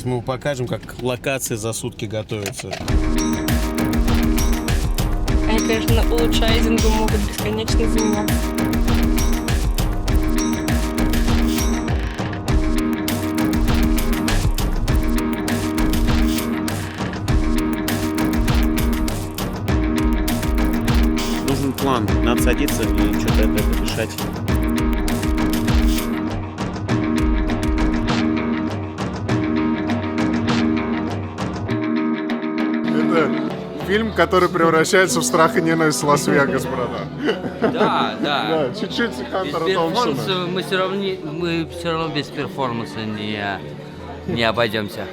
Сейчас мы покажем, как локации за сутки готовятся. Они, конечно, улучшайзингу могут бесконечно заниматься. Нужен план, надо садиться и что-то это решать. Это фильм, который превращается в страх и ненависть Лас-Вегас, братан. Да, да. Да, чуть-чуть Без Хантера перформанса Томпсона. мы все равно без перформанса не обойдемся.